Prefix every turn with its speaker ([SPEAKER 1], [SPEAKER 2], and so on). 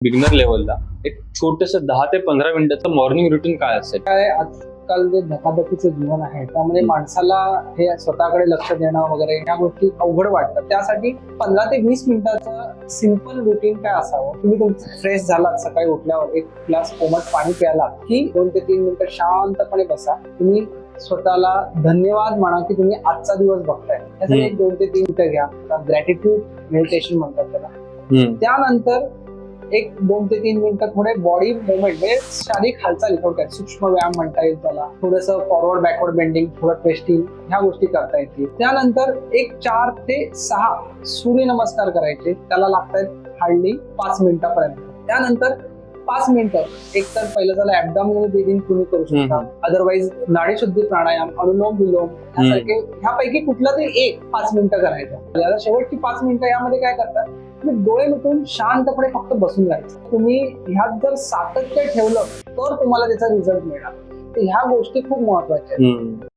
[SPEAKER 1] Beginner लेवलला एक छोटस 10 ते 15 मिनिटाचं मॉर्निंग रुटीन काय असेल?
[SPEAKER 2] काय आजकाल जे धकाधकीचं जीवन आहे त्यामध्ये माणसाला हे स्वतःकडे लक्ष देणं वगैरे या गोष्टी अवघड वाटतात. त्यासाठी 15 ते 20 मिनिटाचं सिंपल रुटीन काय असावं. तुम्ही तुमचं फ्रेश झालात, सकाळी उठल्यावर एक ग्लास कोमट पाणी प्यायला की 2 ते 3 मिनिटं शांतपणे बसा. तुम्ही स्वतःला धन्यवाद म्हणा की तुम्ही आजचा दिवस बघताय. त्यासाठी एक 2 ते 3 मिनिटं घ्या. ग्रॅटिट्यूड मेडिटेशन म्हणतात त्याला. त्यानंतर एक 2 ते 3 मिनिटं थोडे बॉडी मुवमेंट म्हणजे शारीरिक हालचाली थोडक्यात सूक्ष्म व्यायाम म्हणता येईल त्याला. थोडंसं फॉरवर्ड बॅकवर्ड बेंडिंग, थोडं ट्विस्टिंग, ह्या गोष्टी करता येतील. त्यानंतर एक 4 ते 6 सूर्यनमस्कार करायचे. त्याला लागतात हार्डली 5 मिनिटापर्यंत. त्यानंतर 5 मिनिटं एक तर पहिलं झालं ऍबडॉमिनल ब्रीदिंग तुम्ही करू शकता. अदरवाईज नाडीशुद्धी प्राणायाम, अनुलोम विलोम यासारखे ह्यापैकी कुठलं तरी एक 5 मिनिटं करायचं. याला शेवटची 5 मिनिटं यामध्ये काय करतात, तुम्ही डोळे मिटून शांतपणे फक्त बसून राहायचं. तुम्ही ह्यात जर सातत्य ठेवलं तर तुम्हाला त्याचा रिझल्ट मिळणार. ह्या गोष्टी खूप महत्वाच्या आहेत.